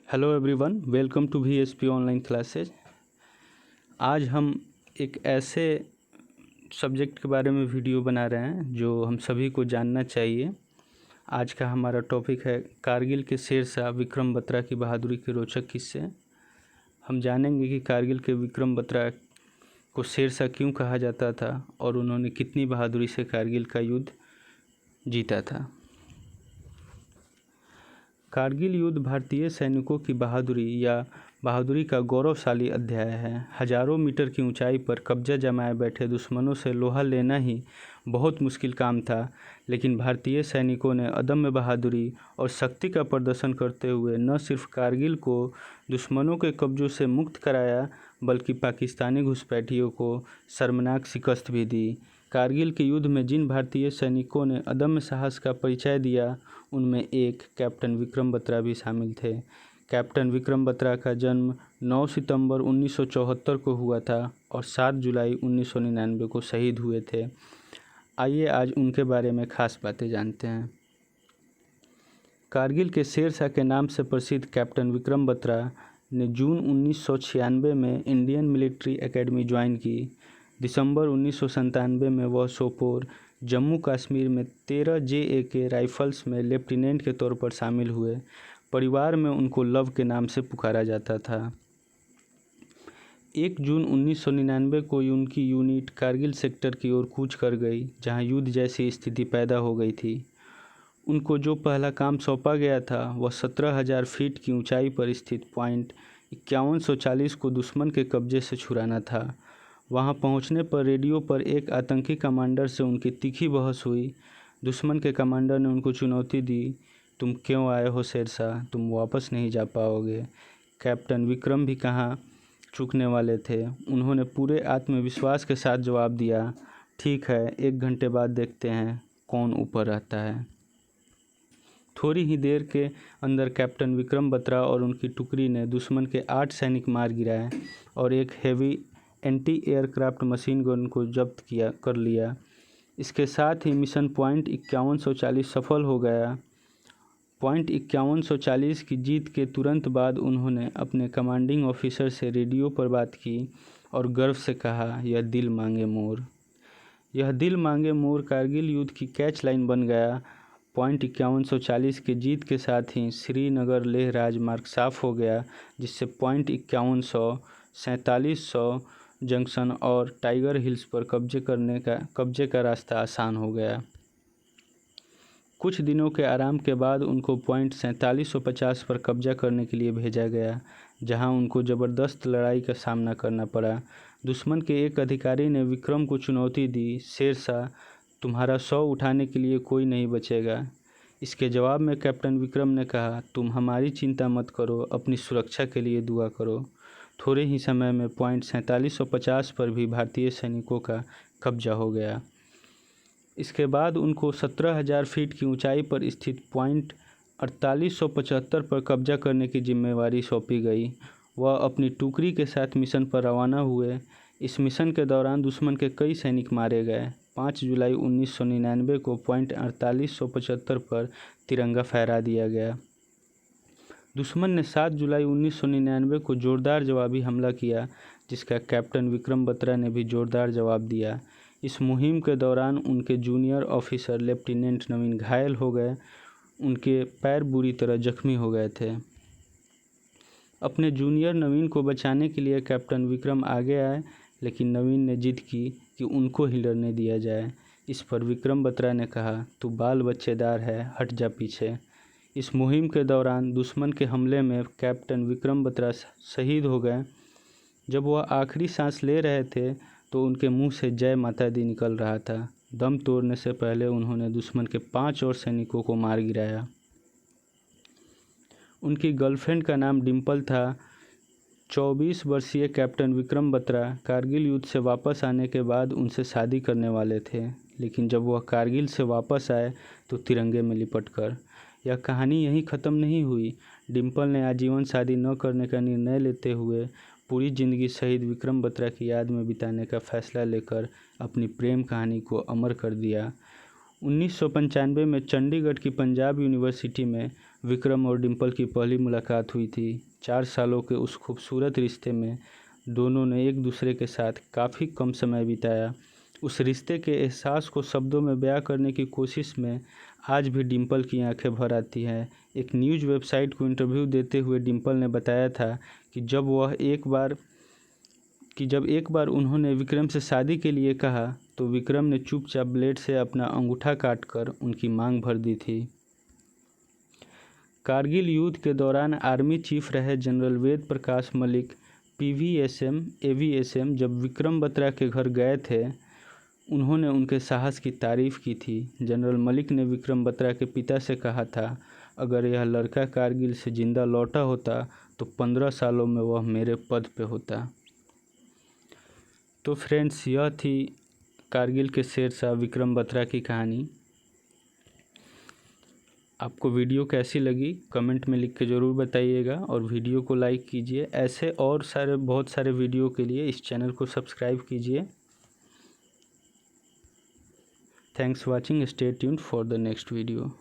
Hello everyone, welcome to VSP online classes. आज हम एक ऐसे सब्जेक्ट के बारे में वीडियो बना रहे हैं जो हम सभी को जानना चाहिए। आज का हमारा टॉपिक है कारगिल के शेरशाह विक्रम बत्रा की बहादुरी के रोचक किस्से। हम जानेंगे कि कारगिल के विक्रम बत्रा को शेरशाह क्यों कहा जाता था और उन्होंने कितनी बहादुरी से कारगिल का युद्ध जीता था। कारगिल युद्ध भारतीय सैनिकों की बहादुरी का गौरवशाली अध्याय है। हजारों मीटर की ऊंचाई पर कब्जा जमाए बैठे दुश्मनों से लोहा लेना ही बहुत मुश्किल काम था, लेकिन भारतीय सैनिकों ने अदम्य बहादुरी और शक्ति का प्रदर्शन करते हुए न सिर्फ कारगिल को दुश्मनों के कब्जों से मुक्त कराया, बल्कि पाकिस्तानी घुसपैठियों को शर्मनाक शिकस्त भी दी। कारगिल के युद्ध में जिन भारतीय सैनिकों ने अदम्य साहस का परिचय दिया, उनमें एक कैप्टन विक्रम बत्रा भी शामिल थे। कैप्टन विक्रम बत्रा का जन्म 9 सितंबर 1974 को हुआ था और 7 जुलाई 1999 को शहीद हुए थे। आइए आज उनके बारे में खास बातें जानते हैं। कारगिल के शेरशाह के नाम से प्रसिद्ध कैप्टन विक्रम बत्रा ने जून 1996 में इंडियन मिलिट्री एकेडमी ज्वाइन की। दिसंबर 1997 में वह सोपोर, जम्मू कश्मीर में 13 JAK राइफल्स में लेफ्टिनेंट के तौर पर शामिल हुए। परिवार में उनको लव के नाम से पुकारा जाता था। 1 जून 1999 को उनकी यूनिट कारगिल सेक्टर की ओर कूच कर गई, जहां युद्ध जैसी स्थिति पैदा हो गई थी। उनको जो पहला काम सौंपा गया था वह 17,000 फीट की ऊंचाई पर स्थित पॉइंट 5140 को दुश्मन के कब्जे से छुड़ाना था। वहां पहुंचने पर रेडियो पर एक आतंकी कमांडर से उनकी तीखी बहस हुई। दुश्मन के कमांडर ने उनको चुनौती दी, तुम क्यों आए हो शेरशाह, तुम वापस नहीं जा पाओगे। कैप्टन विक्रम भी कहाँ चूकने वाले थे। उन्होंने पूरे आत्मविश्वास के साथ जवाब दिया, ठीक है, 1 घंटे बाद देखते हैं कौन ऊपर रहता है। थोड़ी ही देर के अंदर कैप्टन विक्रम बत्रा और उनकी टुकड़ी ने दुश्मन के 8 सैनिक मार गिराए और एक heavy anti aircraft machine gun को जब्त कर लिया। इसके साथ ही मिशन पॉइंट 5140 सफल हो गया। पॉइंट 5140 की जीत के तुरंत बाद उन्होंने अपने कमांडिंग ऑफिसर से रेडियो पर बात की और गर्व से कहा, यह दिल मांगे मोर। यह दिल मांगे मोर कारगिल युद्ध की कैच लाइन बन गया। पॉइंट 5140 की जीत के साथ ही श्रीनगर लेह राजमार्ग साफ हो गया, जिससे पॉइंट 5100, 4700 जंक्शन और टाइगर हिल्स पर कब्जे का रास्ता आसान हो गया। कुछ दिनों के आराम के बाद उनको पॉइंट 4750 पर कब्जा करने के लिए भेजा गया, जहां उनको ज़बरदस्त लड़ाई का सामना करना पड़ा। दुश्मन के एक अधिकारी ने विक्रम को चुनौती दी, शेरशाह, तुम्हारा 100 उठाने के लिए कोई नहीं बचेगा। इसके जवाब में कैप्टन विक्रम ने कहा, तुम हमारी चिंता मत करो, अपनी सुरक्षा के लिए दुआ करो। थोड़े ही समय में पॉइंट 4750 पर भी भारतीय सैनिकों का कब्जा हो गया। इसके बाद उनको 17,000 फीट की ऊंचाई पर स्थित पॉइंट 4875 पर कब्जा करने की जिम्मेवारी सौंपी गई। वह अपनी टुकड़ी के साथ मिशन पर रवाना हुए। इस मिशन के दौरान दुश्मन के कई सैनिक मारे गए। 5 जुलाई 1999 को पॉइंट 4875 पर तिरंगा फहरा दिया गया। दुश्मन ने 7 जुलाई 1999 को जोरदार जवाबी हमला किया, जिसका कैप्टन विक्रम बत्रा ने भी जोरदार जवाब दिया। इस मुहिम के दौरान उनके जूनियर ऑफिसर लेफ्टिनेंट नवीन घायल हो गए। उनके पैर बुरी तरह जख्मी हो गए थे। अपने जूनियर नवीन को बचाने के लिए कैप्टन विक्रम आगे आए, लेकिन नवीन ने जिद की कि उनको ही लड़ने दिया जाए। इस पर विक्रम बत्रा ने कहा, तू बाल बच्चेदार है, हट जा पीछे। इस मुहिम के दौरान दुश्मन के हमले में कैप्टन विक्रम बत्रा शहीद हो गए। जब वह आखिरी सांस ले रहे थे तो उनके मुंह से जय माता दी निकल रहा था। दम तोड़ने से पहले उन्होंने दुश्मन के 5 और सैनिकों को मार गिराया। उनकी गर्लफ्रेंड का नाम डिम्पल था। 24 वर्षीय कैप्टन विक्रम बत्रा कारगिल युद्ध से वापस आने के बाद उनसे शादी करने वाले थे, लेकिन जब वह कारगिल से वापस आए तो तिरंगे में लिपट कर। यह कहानी यहीं ख़त्म नहीं हुई। डिम्पल ने आजीवन शादी न करने का निर्णय लेते हुए पूरी ज़िंदगी शहीद विक्रम बत्रा की याद में बिताने का फैसला लेकर अपनी प्रेम कहानी को अमर कर दिया। 1995 में चंडीगढ़ की पंजाब यूनिवर्सिटी में विक्रम और डिंपल की पहली मुलाकात हुई थी। 4 सालों के उस खूबसूरत रिश्ते में दोनों ने एक दूसरे के साथ काफ़ी कम समय बिताया। उस रिश्ते के एहसास को शब्दों में बयां करने की कोशिश में आज भी डिंपल की आंखें भर आती हैं। एक न्यूज़ वेबसाइट को इंटरव्यू देते हुए डिंपल ने बताया था कि जब एक बार उन्होंने विक्रम से शादी के लिए कहा तो विक्रम ने चुपचाप ब्लेड से अपना अंगूठा काटकर उनकी मांग भर दी थी। कारगिल युद्ध के दौरान आर्मी चीफ रहे general Ved Prakash Malik PVSM AVSM जब विक्रम बत्रा के घर गए थे, उन्होंने उनके साहस की तारीफ़ की थी। जनरल मलिक ने विक्रम बत्रा के पिता से कहा था, अगर यह लड़का कारगिल से ज़िंदा लौटा होता तो 15 सालों में वह मेरे पद पे होता। तो फ्रेंड्स, यह थी कारगिल के शेरशाह विक्रम बत्रा की कहानी। आपको वीडियो कैसी लगी कमेंट में लिख के ज़रूर बताइएगा और वीडियो को लाइक कीजिए। ऐसे और बहुत सारे वीडियो के लिए इस चैनल को सब्सक्राइब कीजिए। Thanks watching, stay tuned for the next video.